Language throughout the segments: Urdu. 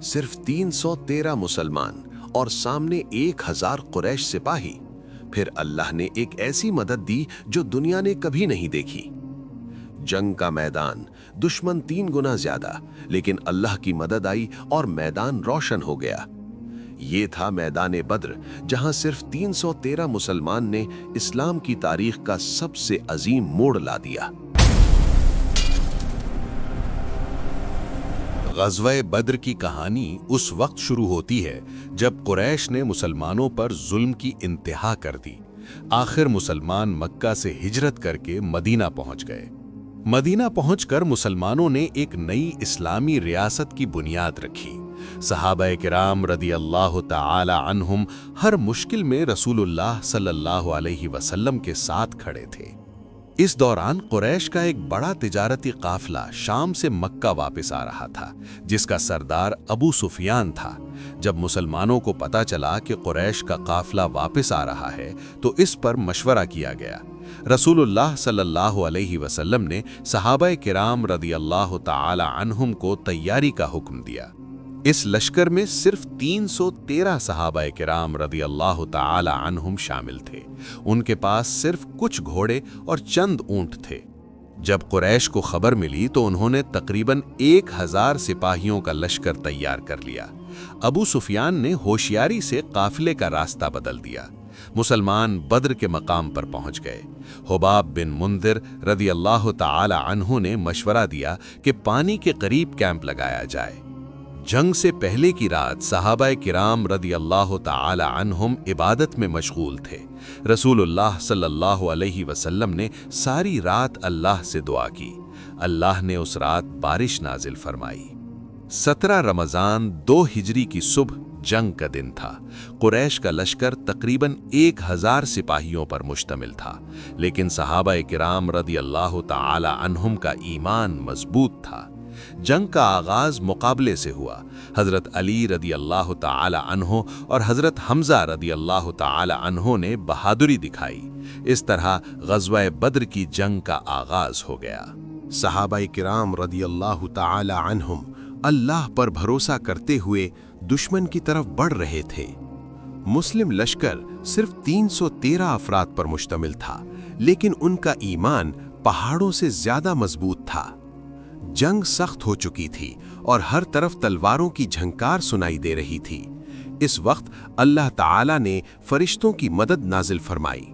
صرف 313 مسلمان اور سامنے 1000 قریش سپاہی۔ پھر اللہ نے ایک ایسی مدد دی جو دنیا نے کبھی نہیں دیکھی۔ جنگ کا میدان، دشمن 3 گنا زیادہ، لیکن اللہ کی مدد آئی اور میدان روشن ہو گیا۔ یہ تھا میدان بدر، جہاں صرف 313 مسلمان نے اسلام کی تاریخ کا سب سے عظیم موڑ لا دیا۔ غزوہ بدر کی کہانی اس وقت شروع ہوتی ہے جب قریش نے مسلمانوں پر ظلم کی انتہا کر دی۔ آخر مسلمان مکہ سے ہجرت کر کے مدینہ پہنچ گئے۔ مدینہ پہنچ کر مسلمانوں نے ایک نئی اسلامی ریاست کی بنیاد رکھی۔ صحابہ کرام رضی اللہ تعالی عنہم ہر مشکل میں رسول اللہ صلی اللہ علیہ وسلم کے ساتھ کھڑے تھے۔ اس دوران قریش کا ایک بڑا تجارتی قافلہ شام سے مکہ واپس آ رہا تھا، جس کا سردار ابو سفیان تھا۔ جب مسلمانوں کو پتہ چلا کہ قریش کا قافلہ واپس آ رہا ہے تو اس پر مشورہ کیا گیا۔ رسول اللہ صلی اللہ علیہ وسلم نے صحابہ کرام رضی اللہ تعالی عنہم کو تیاری کا حکم دیا۔ اس لشکر میں صرف 313 صحابہ کرام رضی اللہ تعالی عنہم شامل تھے۔ ان کے پاس صرف کچھ گھوڑے اور چند اونٹ تھے۔ جب قریش کو خبر ملی تو انہوں نے تقریباً 1000 سپاہیوں کا لشکر تیار کر لیا۔ ابو سفیان نے ہوشیاری سے قافلے کا راستہ بدل دیا۔ مسلمان بدر کے مقام پر پہنچ گئے۔ حباب بن منذر رضی اللہ تعالی عنہ نے مشورہ دیا کہ پانی کے قریب کیمپ لگایا جائے۔ جنگ سے پہلے کی رات صحابہ کرام رضی اللہ تعالی عنہم عبادت میں مشغول تھے۔ رسول اللہ صلی اللہ علیہ وسلم نے ساری رات اللہ سے دعا کی۔ اللہ نے اس رات بارش نازل فرمائی۔ 17 رمضان 2 ہجری کی صبح جنگ کا دن تھا۔ قریش کا لشکر تقریباً 1000 سپاہیوں پر مشتمل تھا، لیکن صحابہ کرام رضی اللہ تعالی عنہم کا ایمان مضبوط تھا۔ جنگ کا آغاز مقابلے سے ہوا۔ حضرت علی رضی اللہ تعالی عنہ اور حضرت حمزہ رضی اللہ تعالی عنہ نے بہادری دکھائی۔ اس طرح غزوہ بدر کی جنگ کا آغاز ہو گیا۔ صحابہ کرام رضی اللہ تعالی عنہم اللہ پر بھروسہ کرتے ہوئے دشمن کی طرف بڑھ رہے تھے۔ مسلم لشکر صرف 313 افراد پر مشتمل تھا، لیکن ان کا ایمان پہاڑوں سے زیادہ مضبوط تھا۔ جنگ سخت ہو چکی تھی اور ہر طرف تلواروں کی جھنکار سنائی دے رہی تھی۔ اس وقت اللہ تعالی نے فرشتوں کی مدد نازل فرمائی۔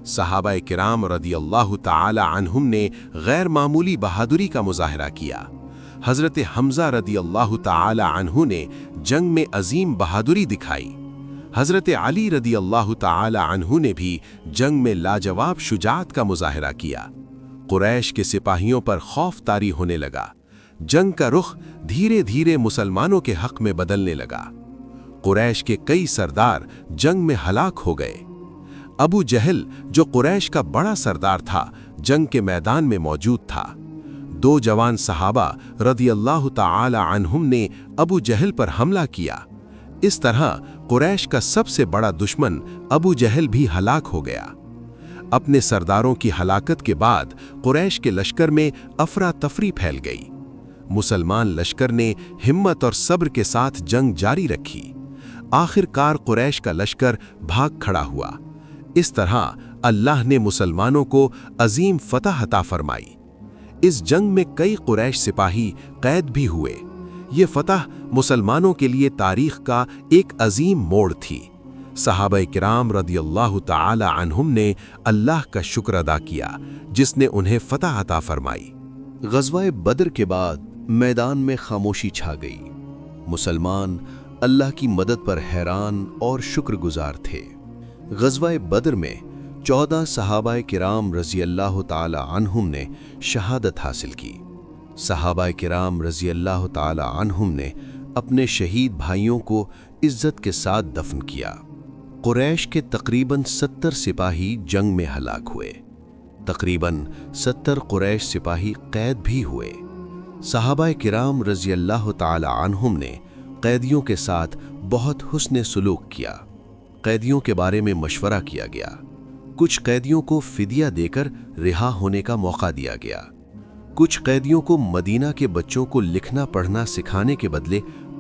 صحابہ کرام رضی اللہ تعالی عنہم نے غیر معمولی بہادری کا مظاہرہ کیا۔ حضرت حمزہ رضی اللہ تعالی عنہ نے جنگ میں عظیم بہادری دکھائی۔ حضرت علی رضی اللہ تعالی عنہ نے بھی جنگ میں لاجواب شجاعت کا مظاہرہ کیا۔ قریش کے سپاہیوں پر خوف طاری ہونے لگا۔ جنگ کا رخ دھیرے دھیرے مسلمانوں کے حق میں بدلنے لگا۔ قریش کے کئی سردار جنگ میں ہلاک ہو گئے۔ ابو جہل، جو قریش کا بڑا سردار تھا، جنگ کے میدان میں موجود تھا۔ 2 جوان صحابہ رضی اللہ تعالی عنہم نے ابو جہل پر حملہ کیا۔ اس طرح قریش کا سب سے بڑا دشمن ابو جہل بھی ہلاک ہو گیا۔ اپنے سرداروں کی ہلاکت کے بعد قریش کے لشکر میں افراتفری پھیل گئی۔ مسلمان لشکر نے ہمت اور صبر کے ساتھ جنگ جاری رکھی۔ آخر کار قریش کا لشکر بھاگ کھڑا ہوا۔ اس طرح اللہ نے مسلمانوں کو عظیم فتح عطا فرمائی۔ اس جنگ میں کئی قریش سپاہی قید بھی ہوئے۔ یہ فتح مسلمانوں کے لیے تاریخ کا ایک عظیم موڑ تھی۔ صحابہ کرام رضی اللہ تعالی عنہم نے اللہ کا شکر ادا کیا جس نے انہیں فتح عطا فرمائی۔ غزوہ بدر کے بعد میدان میں خاموشی چھا گئی۔ مسلمان اللہ کی مدد پر حیران اور شکر گزار تھے۔ غزوہ بدر میں 14 صحابہ کرام رضی اللہ تعالی عنہم نے شہادت حاصل کی۔ صحابہ کرام رضی اللہ تعالی عنہم نے اپنے شہید بھائیوں کو عزت کے ساتھ دفن کیا۔ قریش کے تقریباً 70 سپاہی جنگ میں ہلاک ہوئے۔ تقریباً 70 قریش سپاہی قید بھی ہوئے۔ صحابہ کرام رضی اللہ تعالی عنہم نے قیدیوں کے ساتھ بہت حسن سلوک کیا۔ قیدیوں کے بارے میں مشورہ کیا گیا۔ کچھ قیدیوں کو فدیہ دے کر رہا ہونے کا موقع دیا گیا۔ کچھ قیدیوں کو مدینہ کے بچوں کو لکھنا پڑھنا سکھانے کے بدلے